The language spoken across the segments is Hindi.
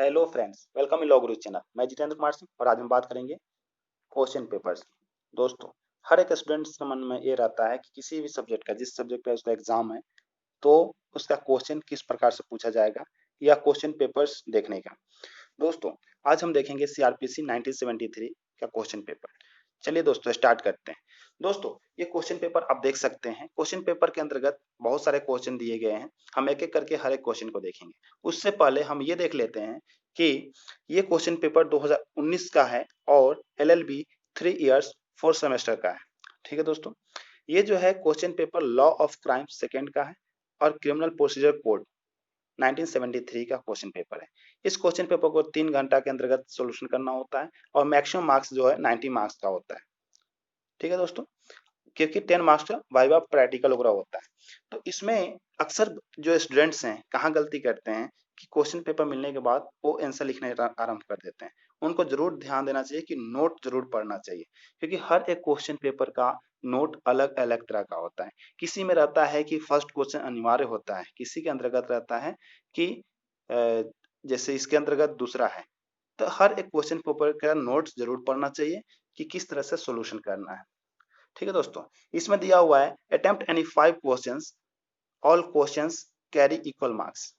Hello friends, welcome in law Guru channel. मैं जितेंद्र कुमार सिंह और आज हम बात करेंगे क्वेश्चन पेपर्स की। दोस्तों, हर एक स्टूडेंट्स के मन में ये रहता है कि किसी भी सब्जेक्ट का, जिस सब्जेक्ट का उसका एग्जाम है, तो उसका क्वेश्चन किस प्रकार से पूछा जाएगा या क्वेश्चन पेपर्स देखने का। दोस्तों, आज हम देखेंगे सीआरपीसी 1973 का क्वेश्चन पेपर। चलिए दोस्तों, स्टार्ट करते हैं। दोस्तों, ये क्वेश्चन पेपर आप देख सकते हैं। क्वेश्चन पेपर के अंतर्गत बहुत सारे क्वेश्चन दिए गए हैं। हम एक एक करके हर एक क्वेश्चन को देखेंगे। उससे पहले हम ये देख लेते हैं कि ये क्वेश्चन पेपर 2019 का है और एलएलबी 3 इयर्स 4 सेमेस्टर का है। ठीक है दोस्तों, ये जो है question paper law of crime second का है और क्रिमिनल प्रोसीजर कोड 1973 का क्वेश्चन पेपर है। इस क्वेश्चन पेपर को 3 घंटा के अंतर्गत सोल्यूशन करना होता है और मैक्सिमम मार्क्स जो है 90 मार्क्स का होता है। ठीक है दोस्तों, क्योंकि 10 मार्क्स का वाइवा प्रैक्टिकल वगैरह होता है। तो इसमें अक्सर जो स्टूडेंट्स हैं कहाँ गलती करते हैं कि क्वेश्चन पेपर मिलने के बाद वो आंसर लिखने आरंभ कर देते हैं। उनको जरूर ध्यान देना चाहिए कि नोट जरूर पढ़ना चाहिए, क्योंकि हर एक क्वेश्चन पेपर का नोट अलग अलग तरह का होता है। किसी में रहता है कि फर्स्ट क्वेश्चन अनिवार्य होता है, किसी के अंतर्गत रहता है कि जैसे इसके अंतर्गत दूसरा है। तो हर एक क्वेश्चन पेपर का नोट्स जरूर पढ़ना चाहिए कि किस तरह से सोल्यूशन करना है। ठीक है दोस्तों, इसमें दिया हुआ है attempt any 5 questions, all questions carry equal marks.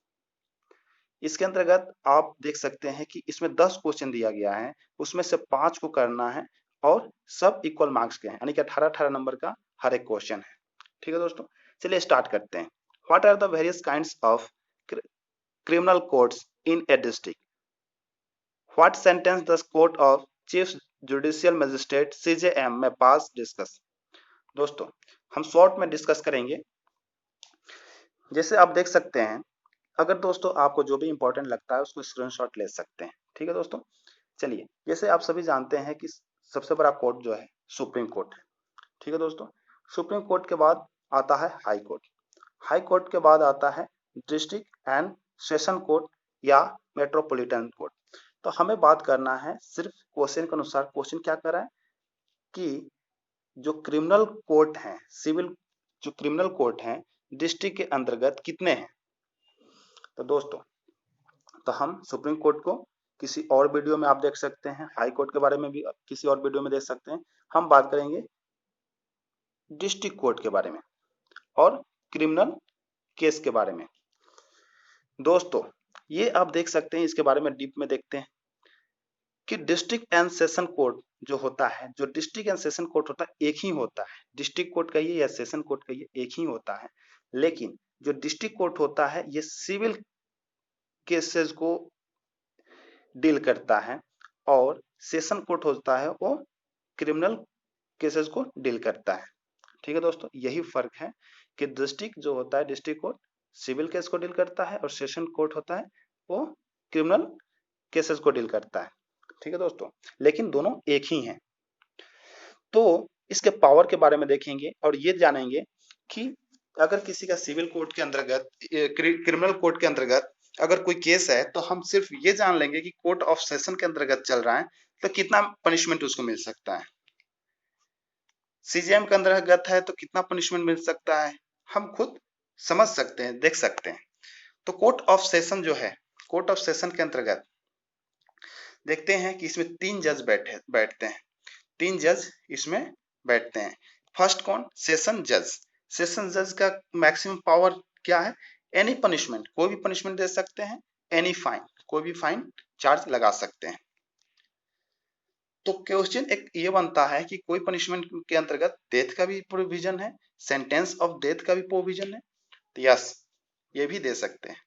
इसके अंतर्गत आप देख सकते हैं कि इसमें 10 क्वेश्चन दिया गया है, उसमें से 5 को करना है और सब इक्वल मार्क्स के हैं, यानी कि 18-18 नंबर का हर एक क्वेश्चन है। ठीक है दोस्तों, चलिए स्टार्ट करते हैं। What are the various kinds of criminal courts in a district? What sentence the court of chief judicial magistrate CJM में पास डिस्कस? दोस्तों, हम शॉर्ट में डिस्कस करेंगे। जैसे आप देख सकते हैं, अगर दोस्तों आपको जो भी इंपॉर्टेंट लगता है उसको स्क्रीनशॉट ले सकते हैं। ठीक है दोस्तों, चलिए, जैसे आप सभी जानते हैं कि सबसे बड़ा कोर्ट जो है सुप्रीम कोर्ट है। ठीक है दोस्तों, सुप्रीम कोर्ट के बाद आता है हाई कोर्ट। हाई कोर्ट के बाद आता है डिस्ट्रिक्ट एंड सेशन कोर्ट या मेट्रोपॉलिटन कोर्ट। तो हमें बात करना है सिर्फ क्वेश्चन के अनुसार। क्वेश्चन क्या कर रहा है कि जो क्रिमिनल कोर्ट है, सिविल जो क्रिमिनल कोर्ट है, डिस्ट्रिक्ट के अंतर्गत कितने हैं? तो दोस्तों, तो हम सुप्रीम कोर्ट को किसी और वीडियो में आप देख सकते हैं, हाई कोर्ट के बारे में भी किसी और वीडियो में देख सकते हैं। हम बात करेंगे डिस्ट्रिक्ट कोर्ट के बारे में और क्रिमिनल केस के बारे में। दोस्तों, ये आप देख सकते हैं, इसके बारे में डीप में देखते हैं कि डिस्ट्रिक्ट एंड सेशन कोर्ट जो होता है, जो डिस्ट्रिक्ट एंड सेशन कोर्ट होता है, एक ही होता है। डिस्ट्रिक्ट कोर्ट कहिए या सेशन कोर्ट कहिए, एक ही होता है। लेकिन जो डिस्ट्रिक्ट कोर्ट होता है ये सिविल केसेस को डील करता है और सेशन कोर्ट होता है वो क्रिमिनल केसेस को डील करता है। ठीक है दोस्तों, यही फर्क है कि डिस्ट्रिक्ट जो होता है, डिस्ट्रिक्ट कोर्ट सिविल केस को डील करता है और सेशन कोर्ट होता है वो क्रिमिनल केसेस को डील करता है। ठीक है दोस्तों, लेकिन दोनों एक ही हैं। तो इसके पावर के बारे में देखेंगे और ये जानेंगे कि अगर किसी का सिविल कोर्ट के अंतर्गत, क्रिमिनल कोर्ट के अंतर्गत अगर कोई केस है, तो हम सिर्फ ये जान लेंगे कि कोर्ट ऑफ सेशन के अंतर्गत चल रहा है तो कितना पनिशमेंट उसको मिल सकता है। सीजीएम के अंतर्गत है तो कितना पनिशमेंट मिल सकता है, हम खुद समझ सकते हैं, देख सकते हैं। तो कोर्ट ऑफ सेशन जो है, कोर्ट ऑफ सेशन के अंतर्गत देखते हैं कि इसमें 3 जज बैठते हैं। 3 जज इसमें बैठते हैं। फर्स्ट कौन? सेशन जज। सेशन जज का मैक्सिमम पावर क्या है? एनी पनिशमेंट, कोई भी पनिशमेंट दे सकते हैं। एनी फाइन, कोई भी फाइन चार्ज लगा सकते हैं। तो क्वेश्चन एक ये बनता है कि कोई पनिशमेंट के अंतर्गत डेथ का भी प्रोविजन है, सेंटेंस ऑफ डेथ का भी प्रोविजन है। तो यस, ये भी दे सकते हैं।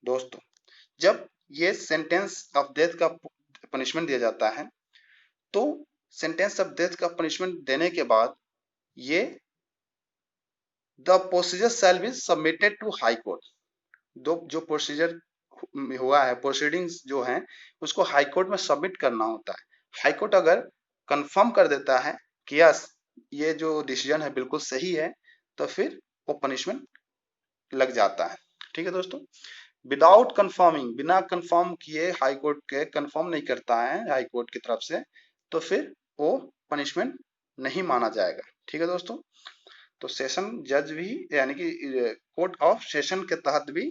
दोस्तों, जब ये सेंटेंस ऑफ डेथ का पनिशमेंट दिया जाता है तो सेंटेंस ऑफ डेथ का पनिशमेंट देने के बाद ये the procedure shall be submitted to high court. जो प्रोसीजर हुआ है, प्रोसीडिंग्स जो हैं, उसको हाई कोर्ट में सबमिट करना होता है। हाई कोर्ट अगर कंफर्म कर देता है कि यस ये जो डिसीजन है बिल्कुल सही है, तो फिर वो पनिशमेंट लग जाता है। ठीक है दोस्तों, विदाउट कंफर्मिंग, बिना कंफर्म किए हाई कोर्ट के कंफर्म नहीं करता है हाई कोर्ट की तरफ से, तो फिर वो पनिशमेंट नहीं माना जाएगा। ठीक है दोस्तों, तो सेशन जज भी, यानी कि कोर्ट ऑफ सेशन के तहत भी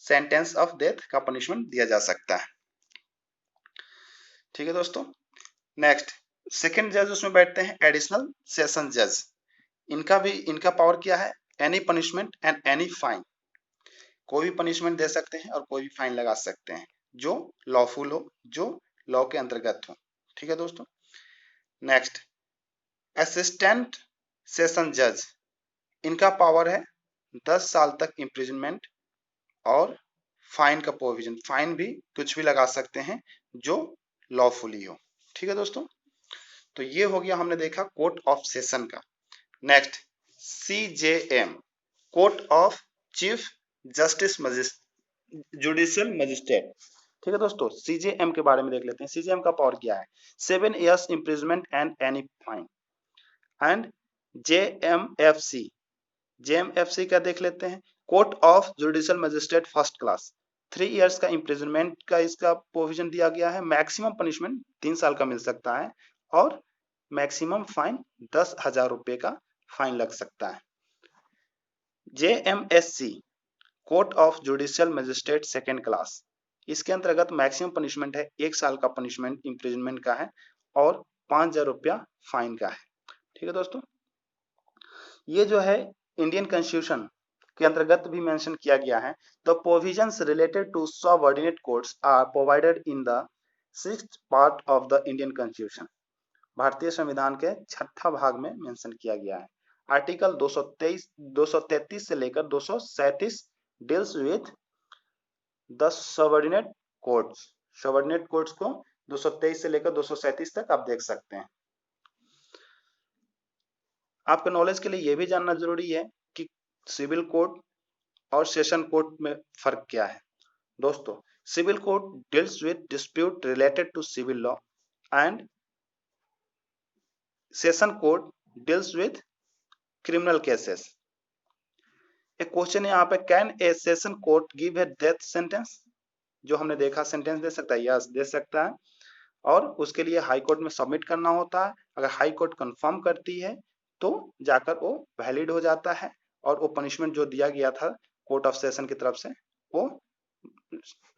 सेंटेंस ऑफ डेथ का पनिशमेंट दिया जा सकता है। ठीक है दोस्तों। नेक्स्ट, सेकंड जज उसमें बैठते हैं एडिशनल सेशन जज। इनका पावर क्या है? Any punishment and any fine. कोई भी पनिशमेंट दे सकते हैं और कोई भी फाइन लगा सकते हैं जो लॉफुल हो, जो लॉ के अंतर्गत हो। ठीक है दोस्तों। नेक्स्ट, असिस्टेंट सेशन जज। इनका पावर है 10 साल तक इम्प्रिजनमेंट और फाइन का प्रोविजन। फाइन भी कुछ भी लगा सकते हैं जो लॉफुली हो। ठीक है दोस्तों। तो ये हो गया, हमने देखा कोर्ट ऑफ सेशन का। Next, CJM, court of chief justice judicial magistrate. ठीक है दोस्तों, CJM के बारे में देख लेते हैं। CJM का पावर क्या है? 7 years imprisonment and any fine. And JMFC का देख लेते हैं, court of judicial magistrate first class. 3 years का इम्प्रिजनमेंट का इसका प्रोविजन दिया गया है। मैक्सिमम पनिशमेंट 3 साल का मिल सकता है और मैक्सिमम फाइन 10,000 रुपए का फाइन लग सकता है। JMSC, court of judicial magistrate second class. इसके अंतर्गत मैक्सिमम पनिशमेंट है 1 साल का पनिशमेंट इम्प्रिजनमेंट का है और 5,000 रुपया फाइन का है। ठीक है दोस्तों। ये जो है इंडियन कॉन्स्टिट्यूशन के अंतर्गत भी मेंशन किया गया है। The provisions related to subordinate courts are provided in the 6th part of the Indian constitution. भारतीय संविधान के 6ठा भाग में मेंशन किया गया है। आर्टिकल 233 से लेकर 237 deals with the subordinate courts. Subordinate courts को 223 से लेकर 237 तक आप देख सकते हैं। आपके नॉलेज के लिए यह भी जानना जरूरी है कि सिविल कोर्ट और सेशन कोर्ट में फर्क क्या है। दोस्तों, civil court deals with dispute related to civil law and session court deals with criminal cases. एक क्वेश्चन यहाँ पे, can a session court give a death sentence? जो हमने देखा, सेंटेंस दे सकता है, यस दे सकता है, और उसके लिए हाई कोर्ट में सबमिट करना होता है। अगर हाई कोर्ट कंफर्म करती है तो जाकर वो वैलिड हो जाता है और वो पनिशमेंट जो दिया गया था कोर्ट ऑफ सेशन की तरफ से वो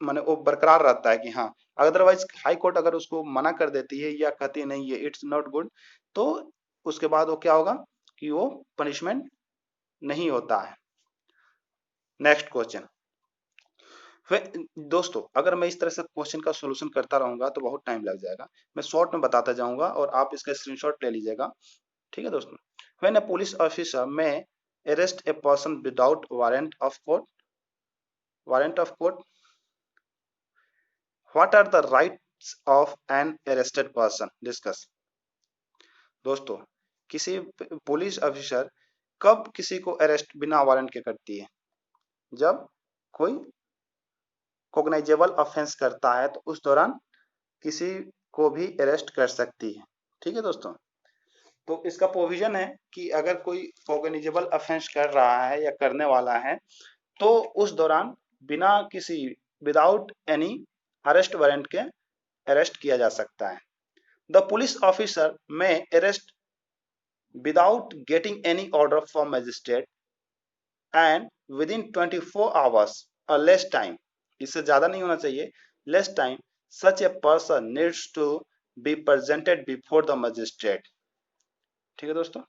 माने वो बरकरार रहता है कि हाँ। अदरवाइज हाई कोर्ट अगर उसको मना कर देती है या कहती है नहीं ये इट्स नॉट गुड, तो उसके बाद वो क्या होगा कि वो पनिशमेंट नहीं होता है। Next question. दोस्तों, अगर मैं इस तरह से क्वेश्चन का सॉल्यूशन करता रहूंगा तो बहुत टाइम लग जाएगा। मैं शॉर्ट में बताता जाऊंगा और आप इसका स्क्रीनशॉट ले लीजिएगा। ठीक है दोस्तों। When a police officer may arrest a person without warrant of court, what are the rights of an arrested person? Discuss. दोस्तों, किसी पुलिस ऑफिसर कब किसी को अरेस्ट बिना वारंट के करती है? जब कोई कोग्नाइजेबल ऑफेंस करता है तो उस दौरान किसी को भी अरेस्ट कर सकती है। ठीक है दोस्तों। तो इसका प्रोविजन है कि अगर कोई कोग्नाइजेबल ऑफेंस कर रहा है या करने वाला है तो उस दौरान बिना किसी विदाउट एनी अरेस्ट वारंट के अरेस्ट किया जा सकता है। The police officer may arrest without getting any order from magistrate and within 24 hours और लेस टाइम, इससे ज्यादा नहीं होना चाहिए, less time, such a person needs to be presented before the magistrate. ठीक है दोस्तों।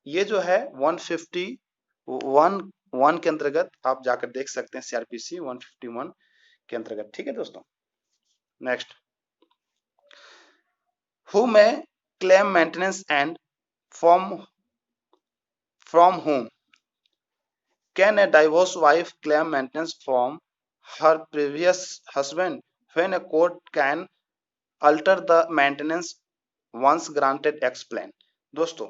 ये जो है 151 के अंतर्गत आप जाकर देख सकते हैं, CRPC 151 के अंतर्गत। ठीक है दोस्तों। Next, who may claim maintenance and from whom? Can a divorced wife claim maintenance from her previous husband when a court can alter the maintenance once granted? Explain। दोस्तों,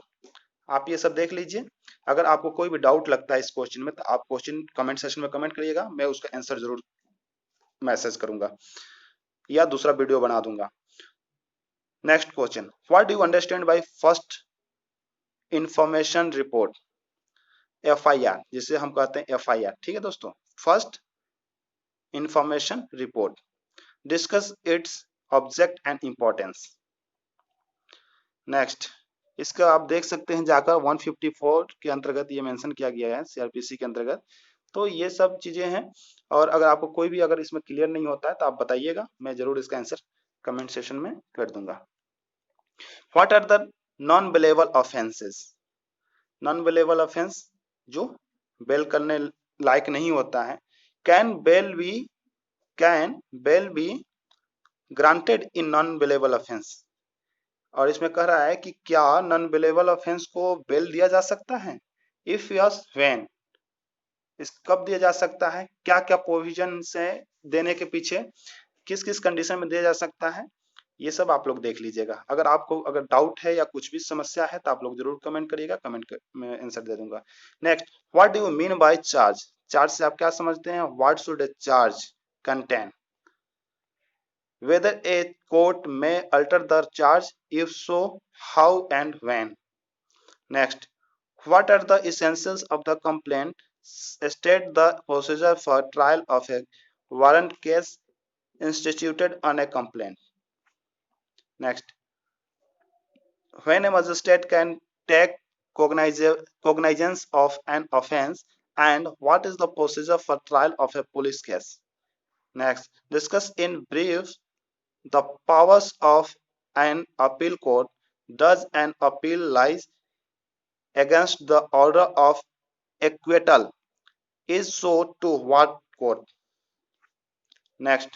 आप ये सब देख लीजिए। अगर आपको कोई भी डाउट लगता है इस क्वेश्चन में तो आप क्वेश्चन कमेंट सेक्शन में कमेंट करिएगा, मैं उसका आंसर जरूर मैसेज करूंगा या दूसरा वीडियो बना दूंगा। Next question, what do you understand by first information report? FIR, जिसे हम कहते हैं FIR। ठीक है दोस्तों, first information report. Discuss its object and importance. Next, इसका आप देख सकते हैं जाकर 154 के अंतर्गत ये मेंशन किया गया है CRPC के अंतर्गत। तो ये सब चीजें हैं। और अगर आपको कोई भी अगर इसमें क्लियर नहीं होता है तो आप बताइएगा, मैं जरूर इसका आंसर कमेंट सेशन में कर दूंगा। What are the non bailable offences? Non bailable offence जो बेल करने लायक नहीं होता है। Can bail be granted in non bailable offence? और इसमें कह रहा है कि क्या नॉन बेलेबल ऑफेंस को बेल दिया जा सकता है? If yes when? इस कब दिया जा सकता है, क्या क्या प्रोविजन से देने के पीछे किस किस कंडीशन में दिया जा सकता है, ये सब आप लोग देख लीजिएगा। अगर आपको अगर डाउट है या कुछ भी समस्या है तो आप लोग जरूर कमेंट करिएगा, में आंसर दे दूंगा। Next, what do you mean by charge? Charge से आप क्या समझते हैं? What should A charge contain? Whether a court may alter the charge, if so, how and when? Next, what are the essentials of the complaint? State the procedure for trial of a warrant case instituted on a complaint. Next, when a magistrate can take cognizance of an offence, and what is the procedure for trial of a police case? Next, discuss in brief the powers of an appeal court. Does an appeal lies against the order of acquittal? Is so to what court? Next,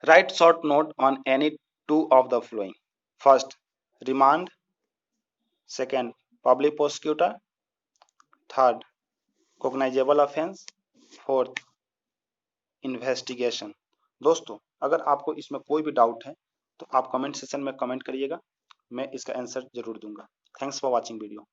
write short note on any two of the following. First, remand. Second, public prosecutor. Third, cognizable offense. Fourth, investigation. दोस्तों, अगर आपको इसमें कोई भी डाउट है तो आप कमेंट सेक्शन में कमेंट करिएगा, मैं इसका आंसर जरूर दूंगा। Thanks for watching video.